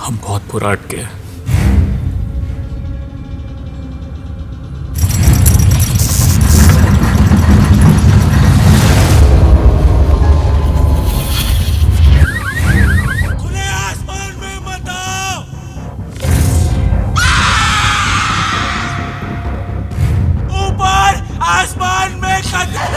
हम बहुत बुरा अटके हैं। खुले आसमान में मत आओ। ऊपर आसमान में खतरा।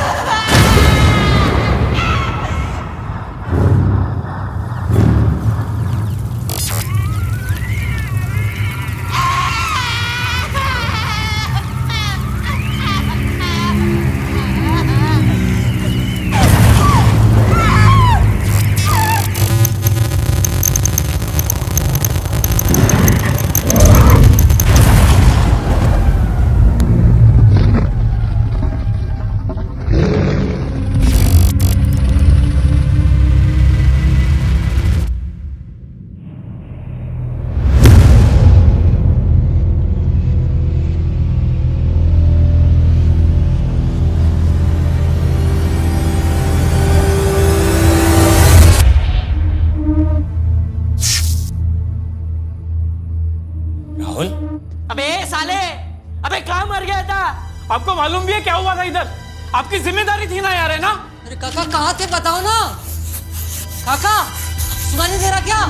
राहुल, अबे साले, अबे कहाँ मर गया था? आपको मालूम भी है क्या हुआ था इधर? आपकी जिम्मेदारी थी ना यार, है ना? अरे काका कहाँ थे बताओ ना। काका सुना नहीं दे रहा क्या?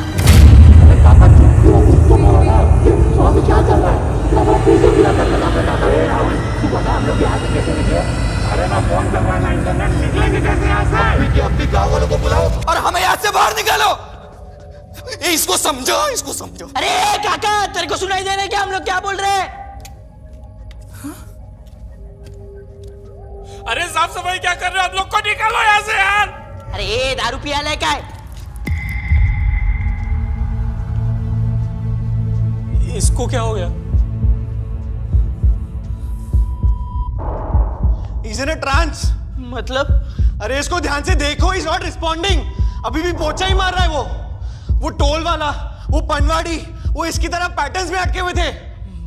अपने गाँव वालों को बुलाओ और हमें यहाँ से बाहर निकालो। इसको समझो, इसको समझो। अरे काका, तेरे को सुनाई दे रहा है क्या हम लोग क्या बोल रहे हैं? अरे साफ सफाई क्या कर रहे हो? आप लोग को निकालो यहाँ से यार। अरे दारू पिया ले क्या है? इसको क्या हो गया? He's in a trance। मतलब? अरे इसको ध्यान से देखो, he's not responding। अभी भी पोचा ही मार रहा है वो टोल वाला, वो पनवाड़ी, वो इसकी तरह पैटर्न्स में अटके हुए थे।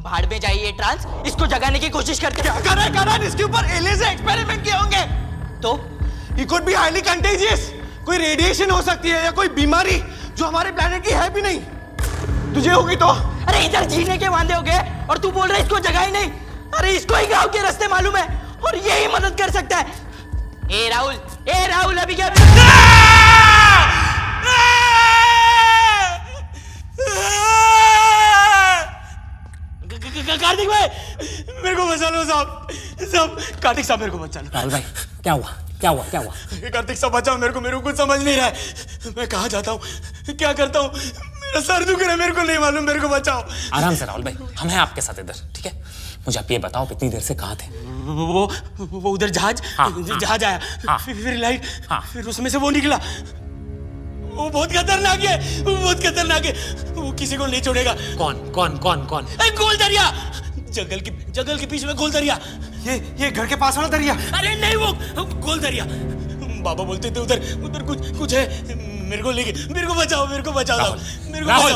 भाड़ में जाइए ट्रांस, इसको जगाने की कोशिश करते। क्या कर रहा है? इसके ऊपर एलियन से एक्सपेरिमेंट किए होंगे। तो He could be highly contagious। कोई रेडिएशन हो सकती है या कोई बीमारी जो हमारे प्लेनेट की है भी नहीं। तुझे होगी तो? अरे इधर जीने के वांदे हो गए और तू बोल रहा है इसको जगा ही नहीं। अरे इसको ही गांव के रास्ते मालूम है और यही मदद कर सकता है। ए राहुल अभी क्या? कार्तिक भाई मेरे को बचा लो साहब, कार्तिक साहब मेरे को बचा लो। राहुल भाई क्या हुआ? क्या हुआ? क्या हुआ? कार्तिक साहब बचाओ मेरे को कुछ समझ नहीं रहा है। मैं कहाँ जाता हूँ, क्या करता हूँ? मेरा सर दुख रहा है, मेरे को नहीं मालूम। मेरे को बचाओ। आराम से राहुल भाई, हम हैं आपके साथ इधर, ठीक है? मुझे आप ये बताओ कितनी देर से कहाँ थे? वो उधर जहाज जहाज आया, फिर लाइट, फिर उसमें से वो निकला। वो बहुत खतरनाक है, बहुत खतरनाक है। वो किसी को नहीं छोड़ेगा। कौन? गोल दरिया, जंगल के पीछे में गोल दरिया। ये घर के पास वाला दरिया। अरे नहीं, वो गोल दरिया। बाबा बोलते थे उधर कुछ है। मेरे को बचाओ। राहुल,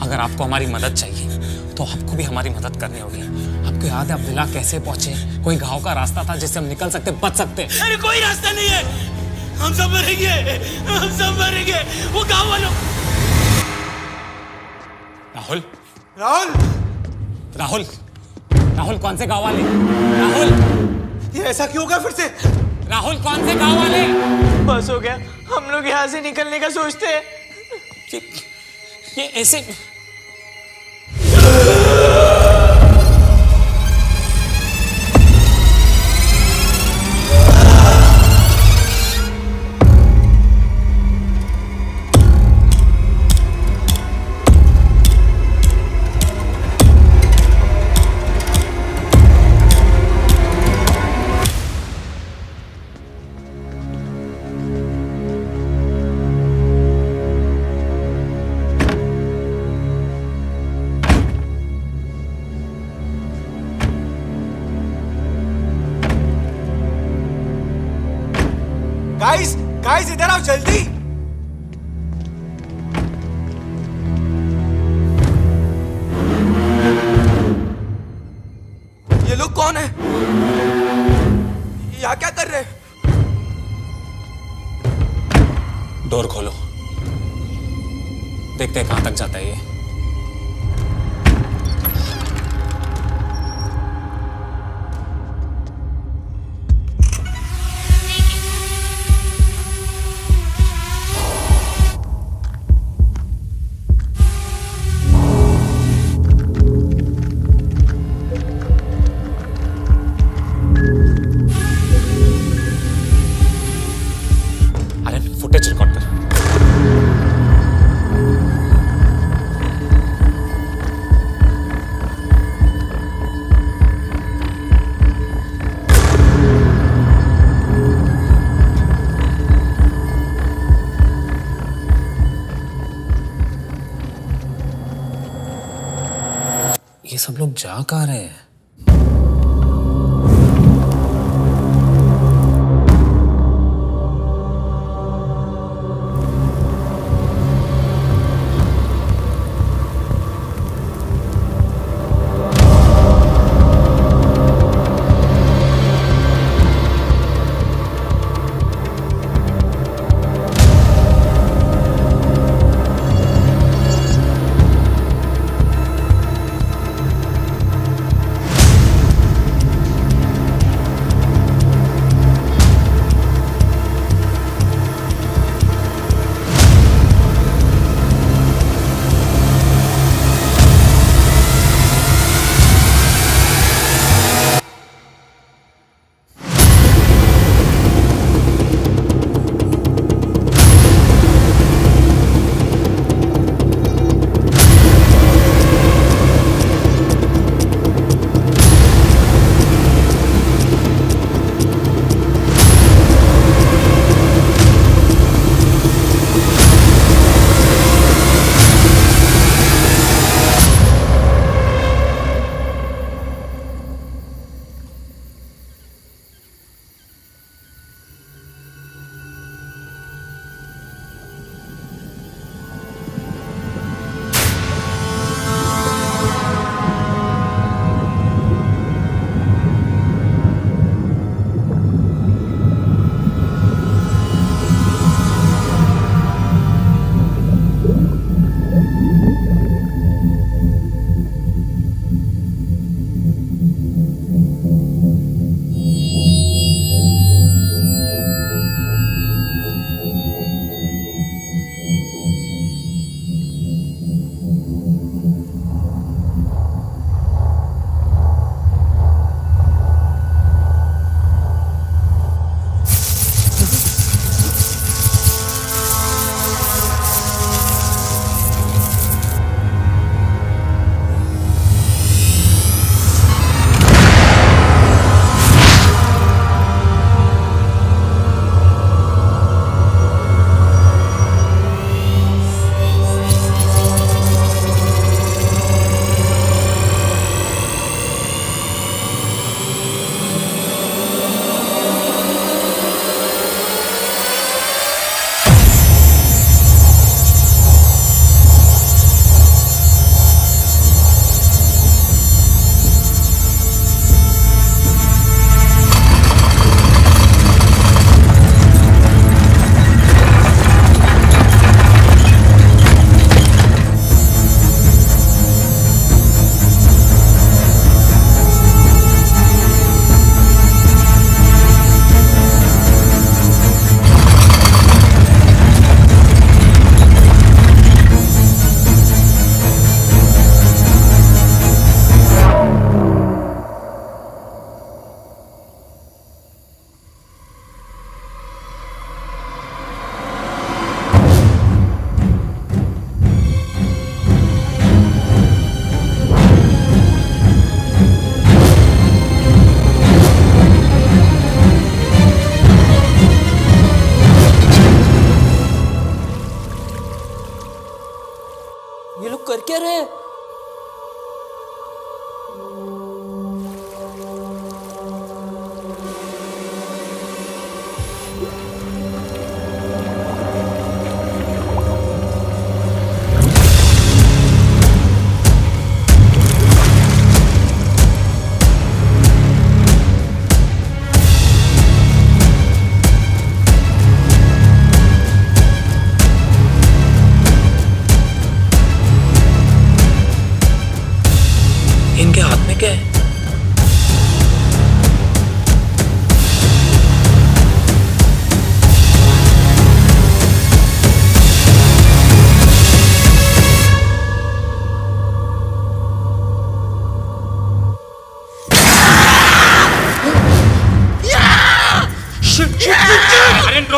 अगर आपको हमारी मदद चाहिए तो आपको भी हमारी मदद करनी होगी। आपको याद है आप विला कैसे पहुंचे? कोई गांव का रास्ता था जिससे हम निकल सकते, बच सकते। अरे कोई रास्ता नहीं है, हम सब मरेंगे। वो गांव वालों। राहुल कौन से गांव वाले? राहुल, ये ऐसा क्यों होगा फिर से? राहुल कौन से गांव वाले? बस हो गया, हम लोग यहाँ से निकलने का सोचते हैं। ये ऐसे गाइस इधर आओ जल्दी। ये लोग कौन है? यहाँ क्या कर रहे हैं? डोर खोलो, देखते हैं कहां तक जाता है ये। फुटेज रिकॉर्ड कर। ये सब लोग जा कहाँ रहे हैं?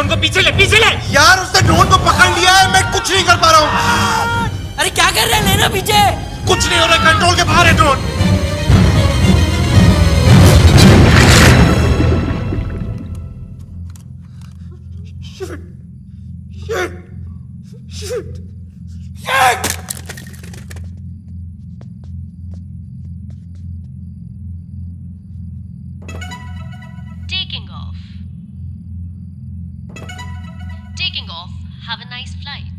ड्रोन को पीछे ले। यार उसने ड्रोन को पकड़ लिया है, मैं कुछ नहीं कर पा रहा हूँ। अरे क्या कर रहे हैं, लेना पीछे। कुछ नहीं हो रहा, कंट्रोल के बाहर है drone. Taking off. Taking off. Have a nice flight.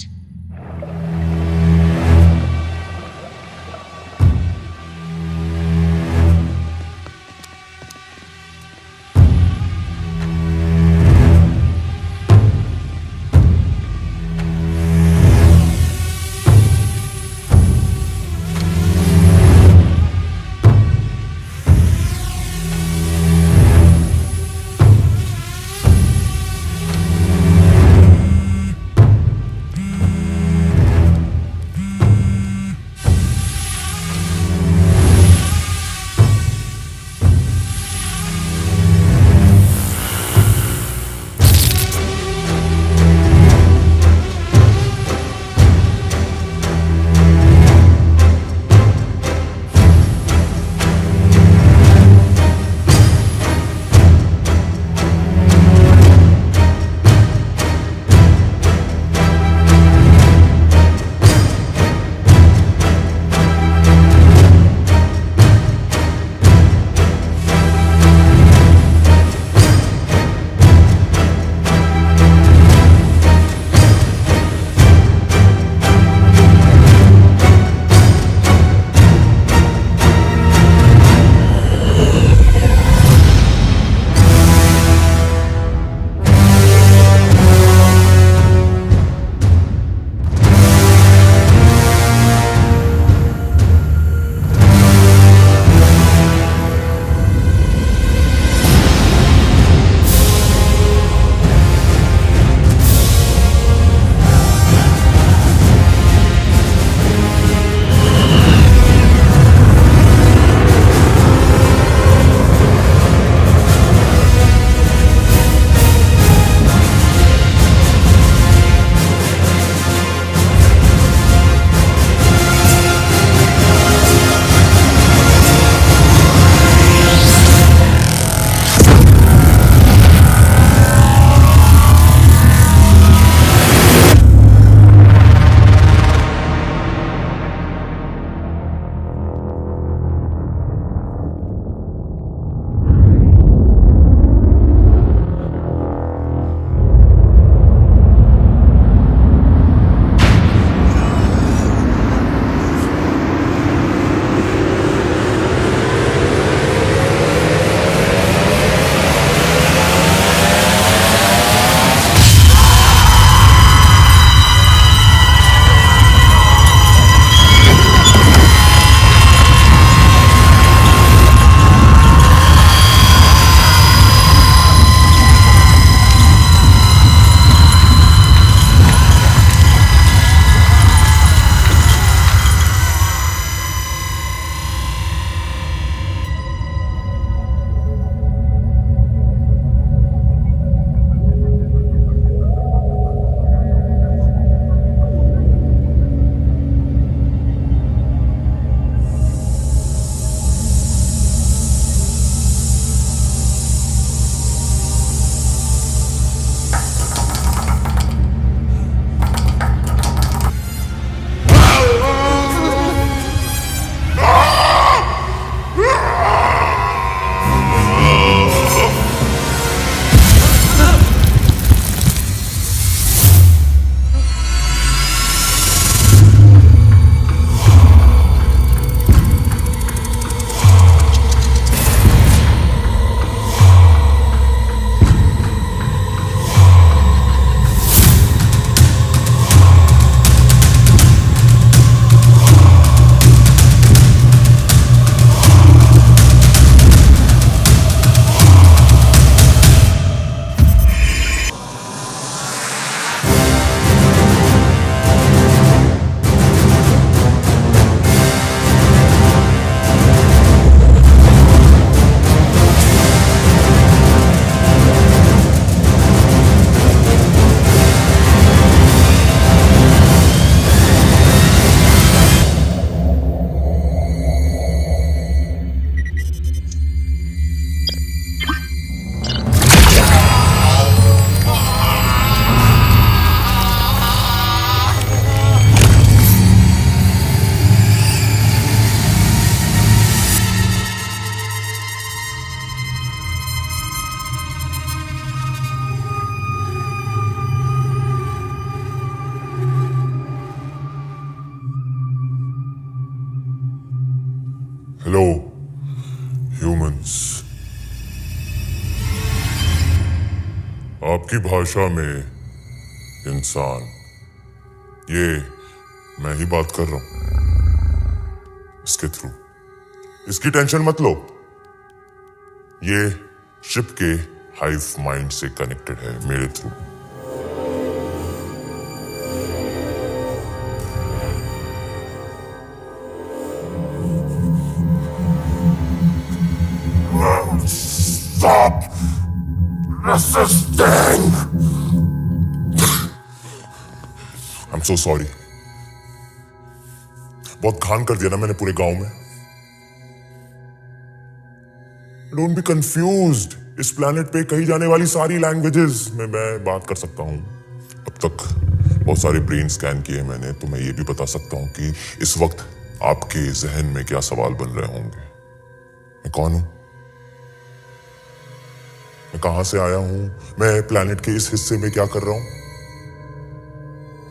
Hello humans, आपकी भाषा में इंसान, ये मैं ही बात कर रहा हूं इसके थ्रू। इसकी टेंशन मत लो, ये शिप के हाइव माइंड से कनेक्टेड है मेरे through. Stop resisting. I'm so sorry. बहुत घान कर दिया ना मैंने पूरे गांव में। Don't be confused. इस प्लेनेट पे कही जाने वाली सारी लैंग्वेजेस में मैं बात कर सकता हूं। अब तक बहुत सारे ब्रेन स्कैन किए मैंने, तो मैं ये भी बता सकता हूं कि इस वक्त आपके जहन में क्या सवाल बन रहे होंगे। मैं कौन हूं? मैं कहां से आया हूं? मैं प्लेनेट के इस हिस्से में क्या कर रहा हूं?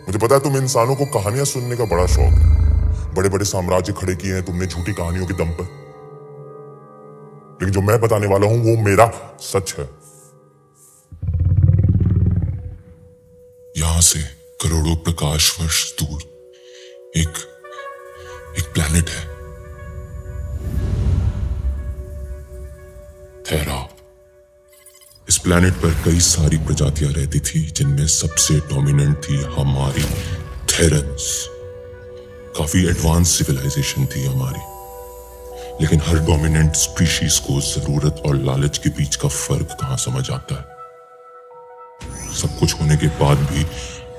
मुझे पता है तुम इंसानों को कहानियां सुनने का बड़ा शौक है। बड़े बड़े साम्राज्य खड़े किए हैं तुमने झूठी कहानियों के दम पर, लेकिन जो मैं बताने वाला हूं वो मेरा सच है। यहां से करोड़ों प्रकाश वर्ष दूर एक प्लेनेट है, थेरा। इस प्लेनेट पर कई सारी प्रजातियां रहती थी, जिनमें सबसे डोमिनेंट थी हमारी थेरन्स। काफी एडवांस सिविलाइजेशन थी हमारी, लेकिन हर डोमिनेंट स्पीशीज को जरूरत और लालच के बीच का फर्क कहां समझ आता है। सब कुछ होने के बाद भी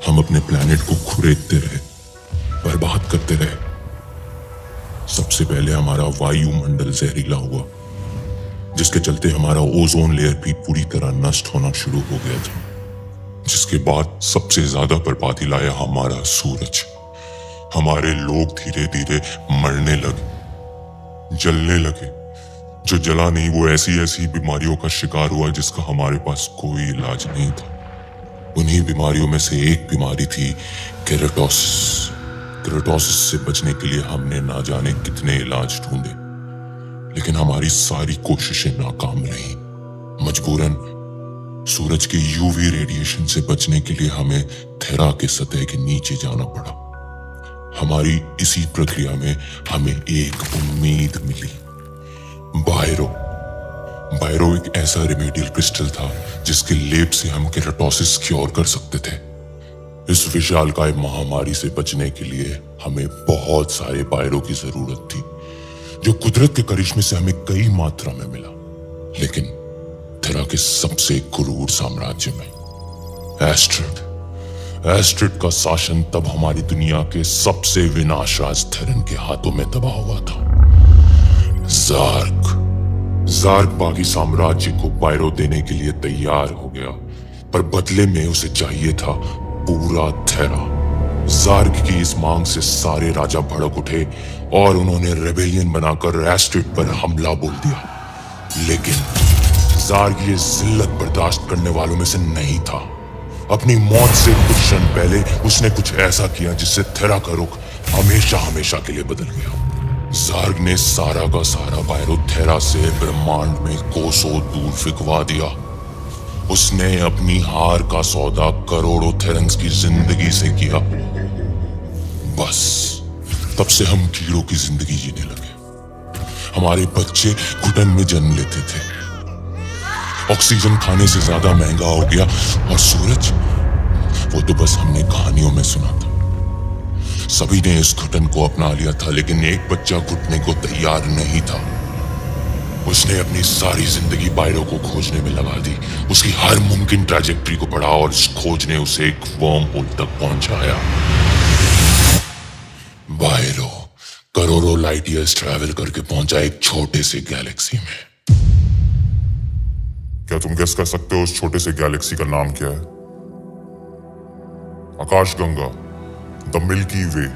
हम अपने प्लेनेट को खुरेदते रहे, बर्बाद करते रहे। सबसे पहले हमारा वायुमंडल जहरीला हुआ, जिसके चलते हमारा ओजोन लेयर भी पूरी तरह नष्ट होना शुरू हो गया था। जिसके बाद सबसे ज्यादा बर्बादी लाया हमारा सूरज। हमारे लोग धीरे धीरे मरने लगे, जलने लगे। जो जला नहीं वो ऐसी ऐसी बीमारियों का शिकार हुआ जिसका हमारे पास कोई इलाज नहीं था। उन्हीं बीमारियों में से एक बीमारी थी केराटोसिस। केराटोसिस से बचने के लिए हमने ना जाने कितने इलाज ढूंढे, लेकिन हमारी सारी कोशिशें नाकाम रही। मजबूरन सूरज के यूवी रेडिएशन से बचने के लिए हमें थेरा के सतह के नीचे जाना पड़ा। हमारी इसी प्रक्रिया में हमें एक उम्मीद मिली, बायरो। बायरो एक ऐसा रेमेडियल क्रिस्टल था जिसके लेप से हम केराटोसिस क्योर कर सकते थे। इस विशालकाय महामारी से बचने के लिए हमें बहुत सारे बायरो की जरूरत थी, जो कुदरत के करिश्मे से हमें कई मात्रा में मिला। लेकिन थेरा के सबसे क्रूर साम्राज्य में एस्ट्रिड का शासन तब हमारी दुनिया के सबसे विनाशराज थेरन के हाथों में दबा हुआ था। ज़ार्क बाकी साम्राज्य को बायरो देने के लिए तैयार हो गया, पर बदले में उसे चाहिए था पूरा थेरा। ज़ार्क की इस मांग से सारे राजा भड़क उठे और उन्होंने रेबेलियन बनाकर एस्ट्रिड पर हमला बोल दिया। लेकिन ज़ार्क ये जिल्लत बर्दाश्त करने वालों में से नहीं था। अपनी मौत से कुछ क्षण पहले उसने कुछ ऐसा किया जिससे थेरा का रुख हमेशा के लिए बदल गया। ज़ार्क ने सारा का सारा बायरो थेरा से ब्रह्मांड में कोसों दूर फिकवा दिया। उसने अपनी हार का सौदा करोड़ों थेरन्स की जिंदगी से किया। बस तब से हम कीड़ों की जिंदगी जीने लगे। हमारे बच्चे घुटन में जन्म लेते थे। ऑक्सीजन खाने से ज्यादा महंगा हो गया, और सूरज, वो तो बस हमने कहानियों में सुना था। सभी ने इस घुटन को अपना लिया था, लेकिन एक बच्चा घुटने को तैयार नहीं था। उसने अपनी सारी जिंदगी बायरो को खोजने में लगा दी। उसकी हर मुमकिन ट्रैजेक्टरी को पढ़ा और इस खोज ने उसे एक वर्म होल तक पहुंचाया। बायरो करोड़ों लाइट ईयर्स ट्रैवल करके पहुंचा एक छोटे से गैलेक्सी में। क्या तुम गेस कर सकते हो उस छोटे से गैलेक्सी का नाम क्या है? आकाशगंगा, द मिल्की वे।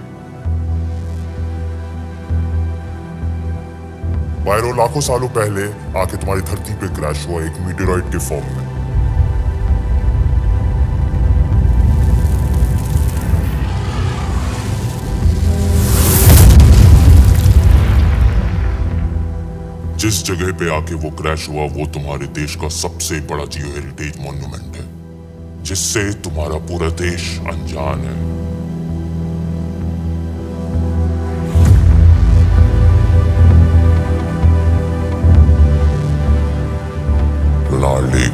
बायरो लाखों सालों पहले आके तुम्हारी धरती पे क्रैश हुआ एक मीटेरॉइड के फॉर्म में। जिस जगह पे आके वो क्रैश हुआ वो तुम्हारे देश का सबसे बड़ा जियो हेरिटेज मॉन्यूमेंट है, जिससे तुम्हारा पूरा देश अनजान है। लाडली,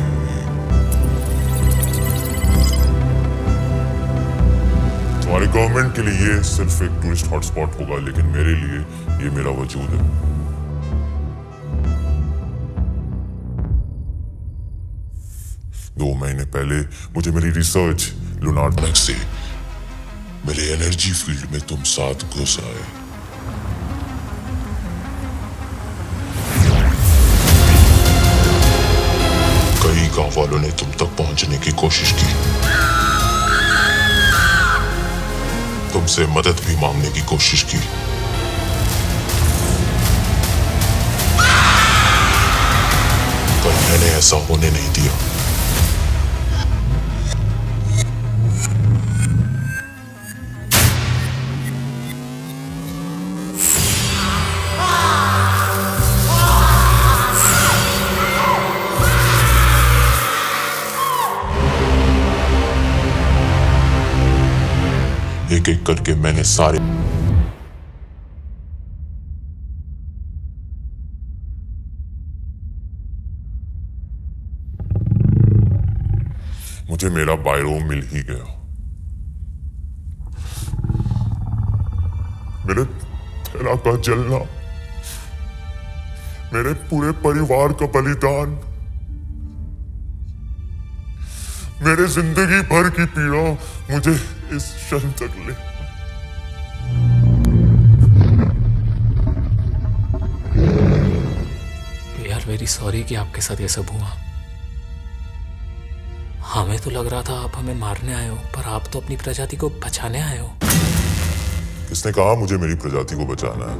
तुम्हारी गवर्नमेंट के लिए ये सिर्फ एक टूरिस्ट हॉटस्पॉट होगा, लेकिन मेरे लिए ये मेरा वजूद है। 2 महीने पहले मुझे मेरी रिसर्च लूनार से मेरे एनर्जी फील्ड में तुम साथ घुस आए। कई गांव वालों ने तुम तक पहुंचने की कोशिश की, तुमसे मदद भी मांगने की कोशिश की, पर मैंने ऐसा होने नहीं दिया। एक एक करके मैंने सारे मुझे मेरा बायरो मिल ही गया। मेरे थैला का जलना, मेरे पूरे परिवार का बलिदान, मेरे जिंदगी भर की पीड़ा मुझे इस क्षण तक ले। वी आर वेरी सॉरी कि आपके साथ ये सब हुआ। हमें तो लग रहा था आप हमें मारने आए हो, पर आप तो अपनी प्रजाति को बचाने आए हो। किसने कहा मुझे मेरी प्रजाति को बचाना है?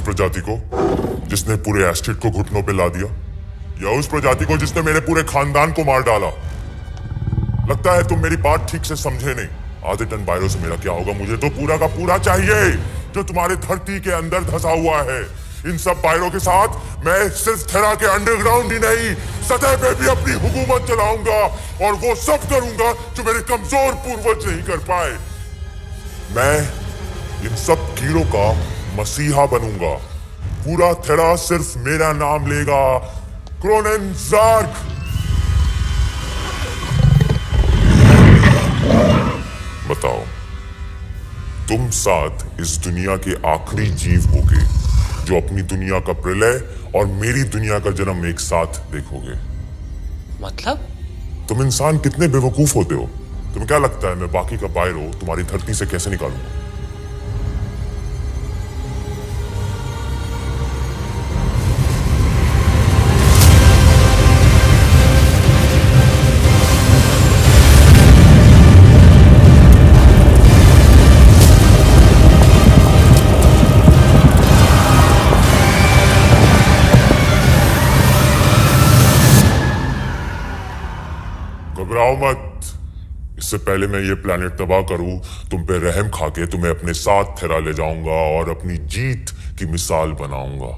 प्रजाति को जिसने पूरे एस्टेट को घुटनों पे ला दिया, या उस प्रजाति को जिसने मेरे पूरे खानदान को मार डाला? लगता है तुम मेरी बात ठीक से समझे नहीं। आधे टन बायरो से मेरा क्या होगा? मुझे तो पूरा का पूरा चाहिए जो तुम्हारे धरती के अंदर धंसा हुआ है। इन सब बायरों के साथ मैं सिर्फ थेरा के अंडरग्राउंड ही नहीं, सतह पे भी अपनी हुकूमत चलाऊंगा, और वो सब करूंगा जो मेरे कमजोर पूर्वज नहीं कर पाए। मैं इन सब कीड़ों का मसीहा बनूंगा। पूरा थेरा सिर्फ मेरा नाम लेगा, क्रोनेनज़ार्क। बताओ, तुम साथ इस दुनिया के आखिरी जीव होगे जो अपनी दुनिया का प्रलय और मेरी दुनिया का जन्म एक साथ देखोगे। मतलब? तुम इंसान कितने बेवकूफ होते हो। तुम्हें क्या लगता है मैं बाकी का बायरो तुम्हारी धरती से कैसे निकालूंगा? घबराओ मत। इससे पहले मैं ये प्लेनेट तबाह करूं, तुम पे रहम खाके तुम्हें अपने साथ थेरा ले जाऊंगा और अपनी जीत की मिसाल बनाऊंगा।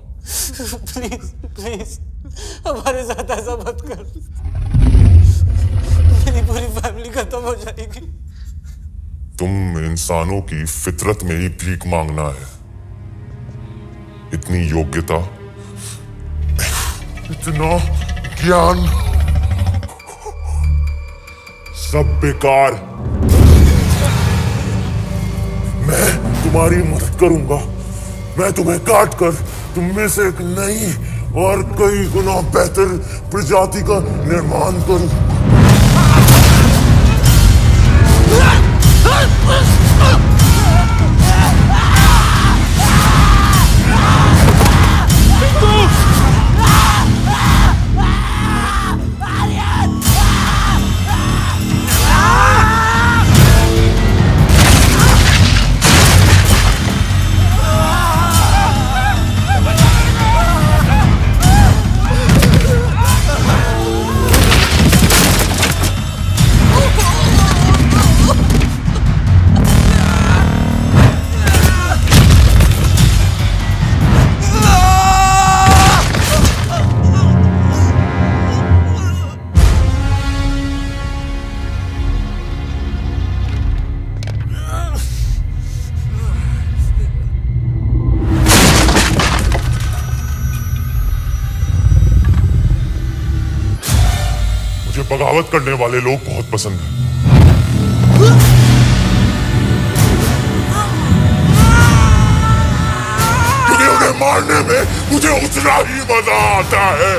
प्लीज प्लीज हमारे साथ ऐसा मत कर। मेरी पूरी फैमिली खत्म हो जाएगी। तुम इंसानों की फितरत में ही भीख मांगना है। इतनी योग्यता, इतना ज्ञान, सब बेकार। मैं तुम्हारी मदद करूंगा। मैं तुम्हें काट कर तुम में से एक नई और कई गुना बेहतर प्रजाति का निर्माण करूं। बगावत करने वाले लोग बहुत पसंद हैं। क्योंकि उन्हें मारने में मुझे उतना ही मजा आता है।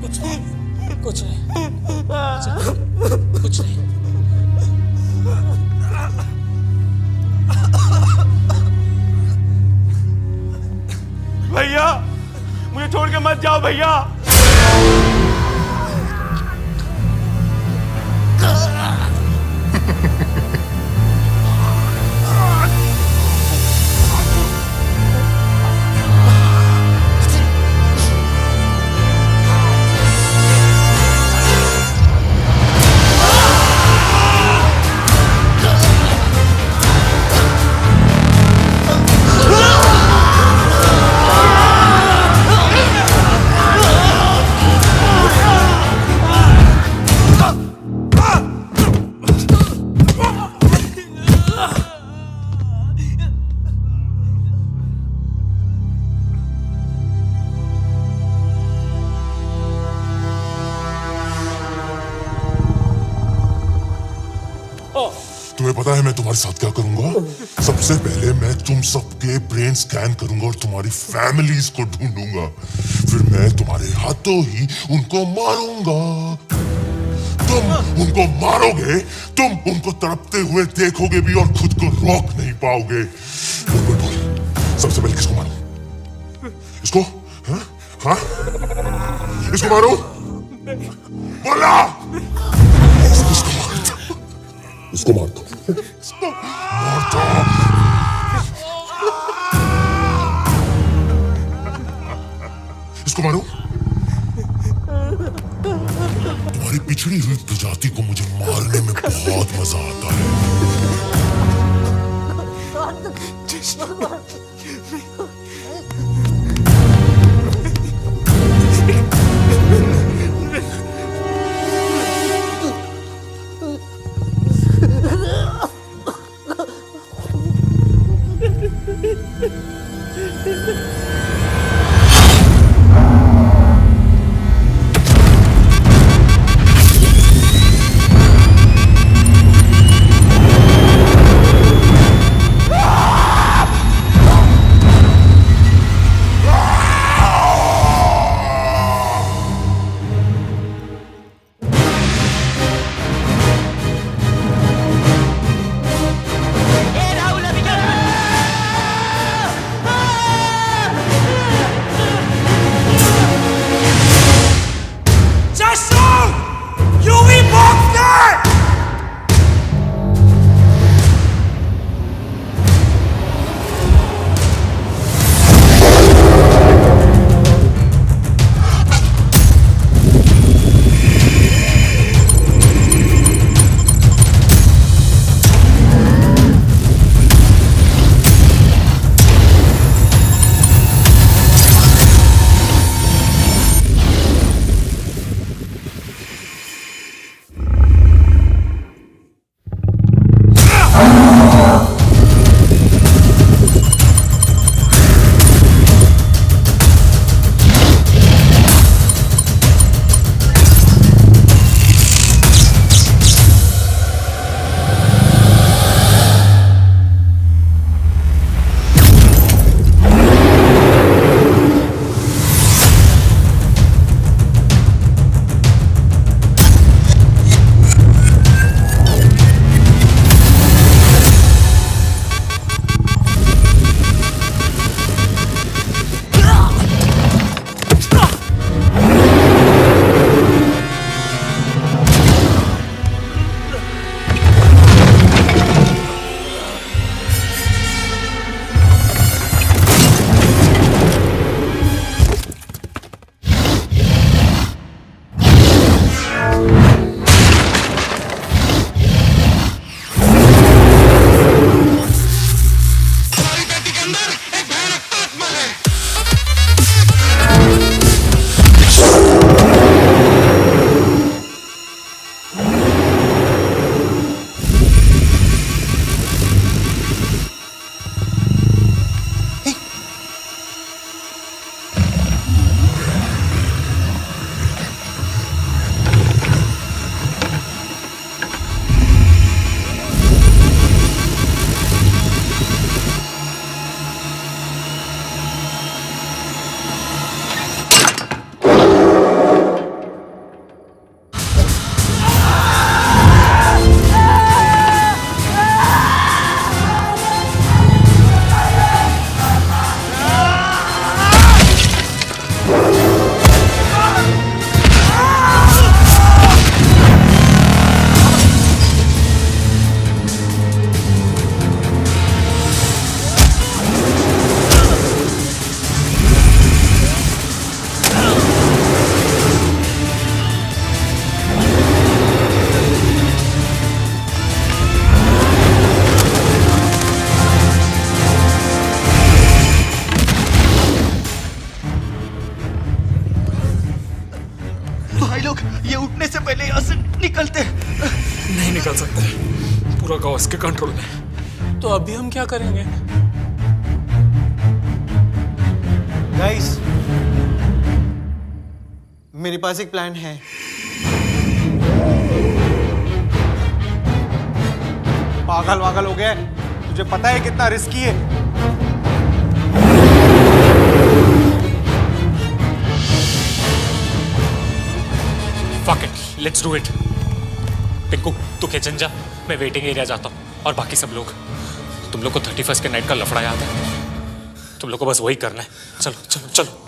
कुछ नहीं, कुछ नहीं। भैया मुझे छोड़ के मत जाओ भैया। तुम्हें पता है मैं तुम्हारे साथ क्या करूंगा? सबसे पहले मैं तुम सबके ब्रेन स्कैन करूंगा और तुम्हारी फैमिलीज को ढूंढूंगा। फिर मैं तुम्हारे हाथों ही उनको मारूंगा। तुम उनको मारोगे, तुम उनको तड़पते हुए देखोगे भी और खुद को रोक नहीं पाओगे। बोल, सबसे पहले किसको मारूं? इसको? हाँ? इसको मारूं? बोला! इसको मार दो। मार दो। इसको मारो। तुम्हारी पिछड़ी हुई प्रजाति को मुझे मारने में बहुत मजा आता है। भाई लोग ये उठने से पहले यहाँ से निकलते। नहीं निकल सकते, पूरा गांव इसके कंट्रोल में। तो अभी हम क्या करेंगे? गाइस, मेरे पास एक प्लान है। पागल वागल हो गया? तुझे पता है कितना रिस्की है? Fuck it, let's do it. Pinku, तू किचन जा, मैं वेटिंग एरिया जाता हूँ। और बाकी सब लोग, तुम लोग को 31st के नाइट का लफड़ा याद है? तुम लोग को बस वही करना है। चलो चलो चलो।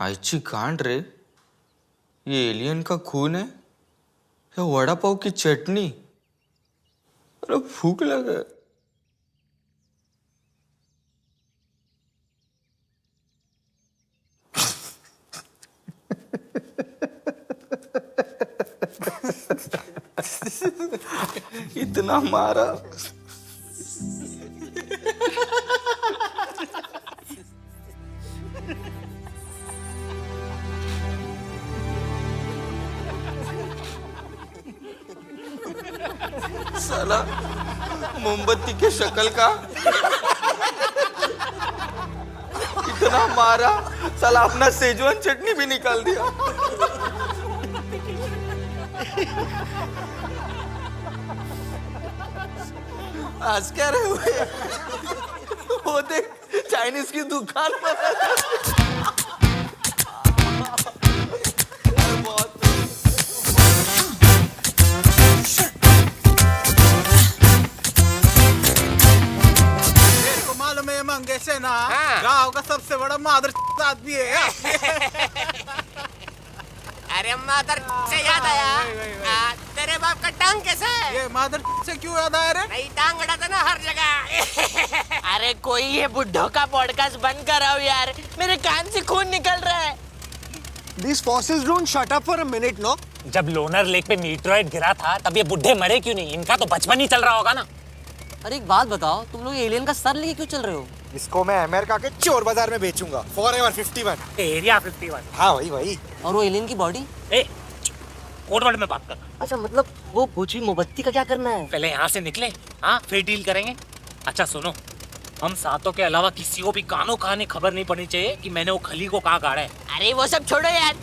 आईची गांड रे, ये एलियन का खून है या वड़ा पाव की चटनी? अरे भूख लगा। इतना मारा। साला मोमबत्ती के शक्ल का इतना मारा, साला अपना सेजवान चटनी भी निकाल दिया। आज क्या रहे हुए? वो देख चाइनीज की दुकान पर। मंगेशे ना गांव का सबसे बड़ा मादर आदमी है। अरे मादर से याद आया, तेरे बाप का टांग कैसे है? ये मादर से क्यों याद आया रे? नहीं, टांग उड़ाता ना हर जगह। अरे कोई ये बुड्ढों का पॉडकास्ट बंद कराओ यार, मेरे कान से खून निकल रहा है। These fossils don't shut up for a minute, no? जब लोनर लेक पे मीटरॉइड गिरा था तब ये बुढ़े मरे क्यों नहीं? इनका तो बचपन ही चल रहा होगा ना। अरे एक बात बताओ, तुम लोग एलियन का सर लेके क्यों चल रहे हो? इसको मैं अमेरिका के चोर बाजार में बेचूंगा। Forever 51। एरिया 51। हाँ वही। और वो एलियन की बॉडी? कोड वर्ड में बात कर। अच्छा, मतलब वो बुझी मोमबत्ती का क्या करना है? पहले यहाँ से निकले, हाँ फिर डील करेंगे। अच्छा सुनो, हम सातों के अलावा किसी को भी कानों काने खबर नहीं पड़नी चाहिए कि मैंने वो खली को कहाँ गाड़ा है। अरे वो सब छोड़ो यार,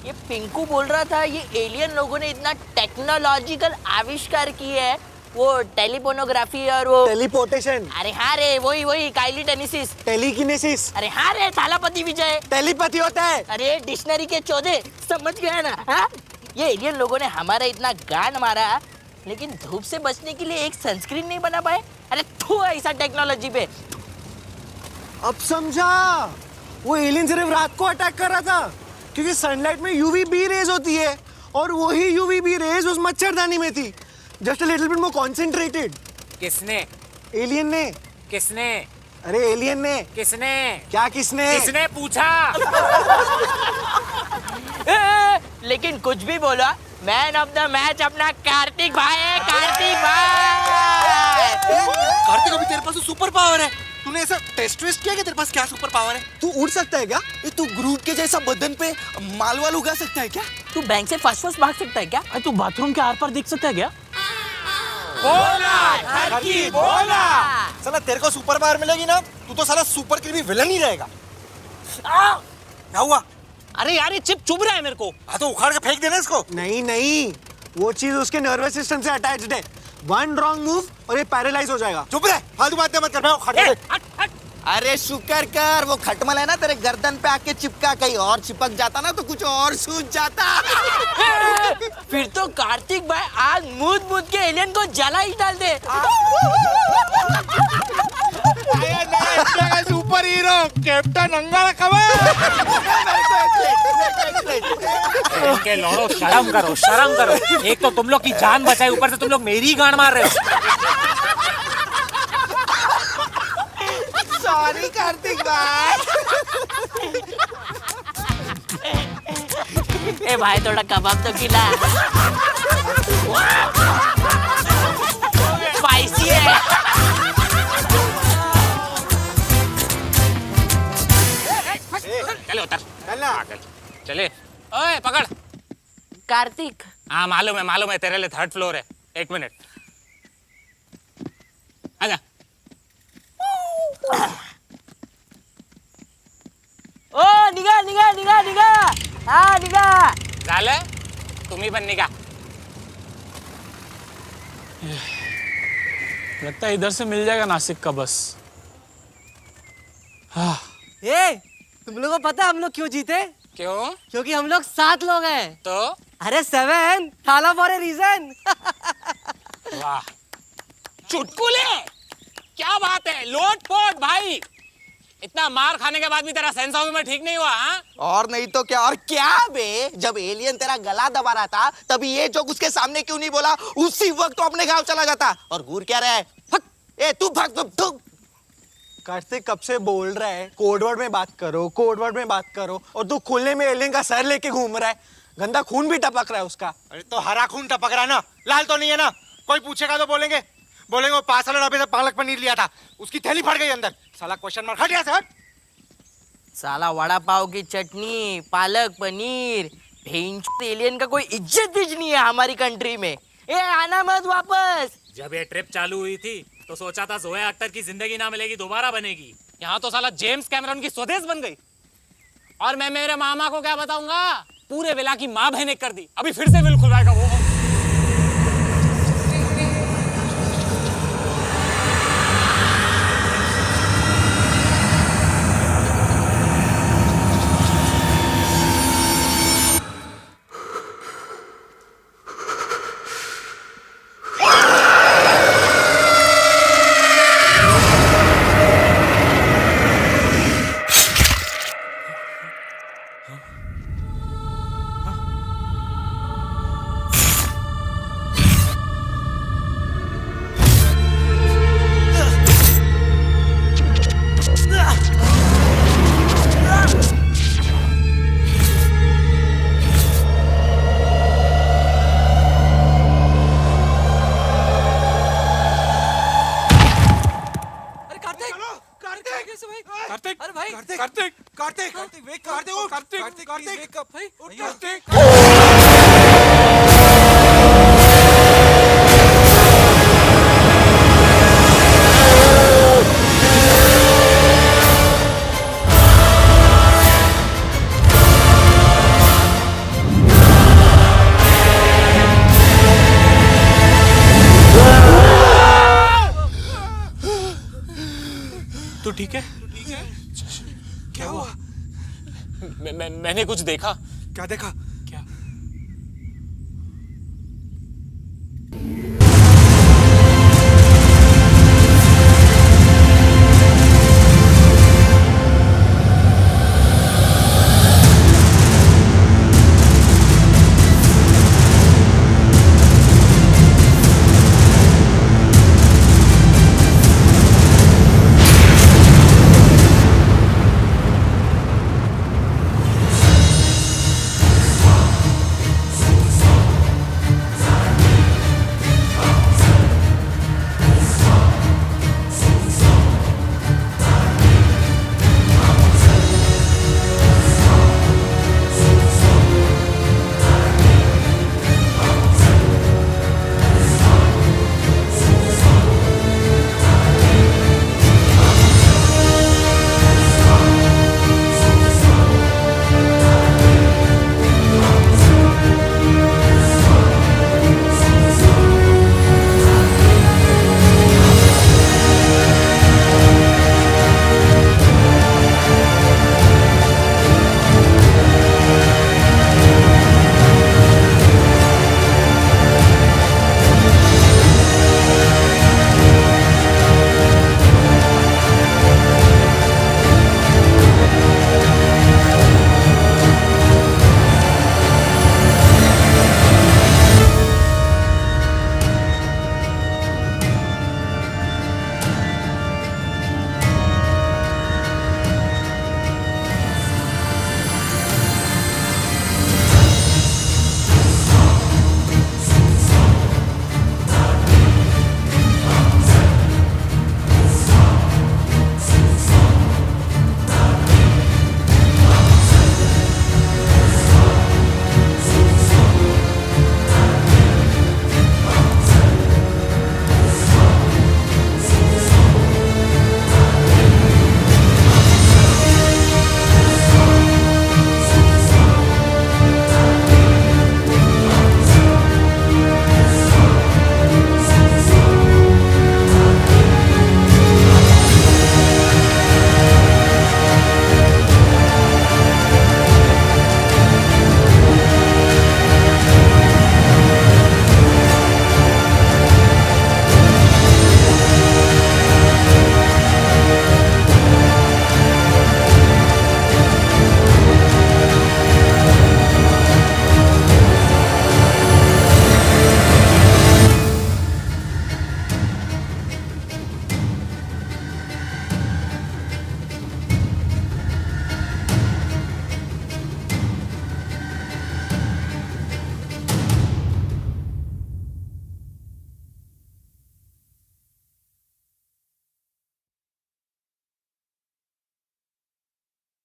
ये पिंकू बोल रहा था ये एलियन लोगों ने इतना टेक्नोलॉजिकल आविष्कार किए है, वो टेलीपोनोग्राफी और वो टेलीपोर्टेशन। अरे हाँ रे, वही काइली टेनिसिस। टेलीकिनेसिस। अरे हाँ रे, थालापति विजय। टेलीपैथी होता है। अरे डिक्शनरी के चौधे, समझ गया ना? हाँ, ये एलियन लोगों ने हमारा इतना गांड मारा, लेकिन धूप से बचने के लिए एक सनस्क्रीन नहीं बना पाए। अरे थू ऐसा टेक्नोलॉजी पे। अब समझा, वो एलियन सिर्फ रात को अटैक कर रहा था क्योंकि सनलाइट में यूवीबी रेज होती है और वही यूवीबी रेज उस मच्छरदानी में थी। Just a little bit more concentrated. किसने? एलियन ने। किसने? अरे एलियन ने। किसने? क्या किसने? किसने पूछा? लेकिन कुछ भी बोला, मैन ऑफ द मैच अपना कार्तिक भाई है। कार्तिक भाई। कार्तिक, अभी तेरे पास तो सुपर पावर है। तूने ऐसा टेस्ट किया कि तेरे पास क्या सुपर पावर है? तू उड़ सकता है क्या? तू ग्रूट के जैसा बदन पे मालवाल उगा सकता है क्या? तू बैंक से फर्स्ट भाग सकता है क्या? तू बाथरूम के आर पार देख सकता है क्या? बोला। साला तेरे को सुपर पावर मिलेगी ना, तू तो साला सुपर क्रीमी विलन ही रहेगा। क्या हुआ? अरे यार ये चिप चुभ रहा है मेरे को। हाँ तो उखाड़ के फेंक देना इसको। नहीं, वो चीज उसके नर्वस सिस्टम से अटैच्ड है। वन रॉन्ग मूव और ये पैरालाइज हो जाएगा। चुप रह, फालतू बातें मत कर। मैं उखाड़ दे। अरे शुक्र कर, वो खटमल है ना तेरे गर्दन पे आके चिपका, कहीं और चिपक जाता ना तो कुछ और सूझ जाता। फिर तो कार्तिक भाई आज मूद के एलियन को जला ही डाल दे। सुपर हीरो कैप्टन अंगारा खबर। इनके लौड़ो, शर्म करो। एक तो तुम लोग की जान बचाई, ऊपर से तुम लोग मेरी गांड मार रहे हो। सॉरी कार्तिक भाई। ए भाई थोड़ा कबाब तो खिला। स्पाइसी है। चले उतर। चले। ओए पकड़। कार्तिक। हाँ मालूम है तेरे लिए 3rd फ्लोर है। 1 मिनट। आजा। ओ निघा। हाँ निघा। झालं? तुम्ही पण निघा। लगता है इधर से मिल जाएगा नासिक का बस। तुम लोगों को पता है हम लोग क्यों जीते? क्यों? क्योंकि हम लोग 7 लोग हैं। तो? अरे 7 थाला फॉर ए रीजन। वाह, चुटकुले, क्या बात है, लोट पोट भाई। इतना मार खाने के बाद भी तेरा सेंस ऑफ ह्यूमर ठीक नहीं हुआ? हाँ, और नहीं तो क्या, और क्या बे, जब एलियन तेरा गला दबा रहा था तभी ये जोक उसके सामने क्यों नहीं बोला? उसी वक्त तो अपने गांव चला जाता। और घूर क्या रहा है? ए तू भाग तू। कार्तिक कब से बोल रहा है कोड वर्ड में बात करो, कोड वर्ड में बात करो, और तू खुलने में एलियन का सर लेके घूम रहा है। गंदा खून भी टपक रहा है उसका। अरे तो हरा खून टपक रहा है ना, लाल तो नहीं है ना। कोई पूछेगा तो बोलेंगे वो 5 साल डब्बे से पालक पनीर लिया था, उसकी थैली फट गई अंदर। साला क्वेश्चन मार्क, हट यहाँ से हट। साला वड़ा पाव की चटनी, पालक पनीर, एलियन का कोई इज्जत नहीं है हमारी कंट्री में। ए आना मत वापस। जब ये ट्रिप चालू हुई थी तो सोचा था जोया अख्तर की जिंदगी ना मिलेगी, दोबारा बनेगी। यहाँ तो साला जेम्स कैमरन की स्वदेश बन गई। और मैं मेरे मामा को क्या बताऊंगा? पूरे विला की माँ बहन एक कर दी। अभी फिर से विल खुलवाएगा वो। तू ठीक है? क्या हुआ? मैंने कुछ देखा। क्या देखा?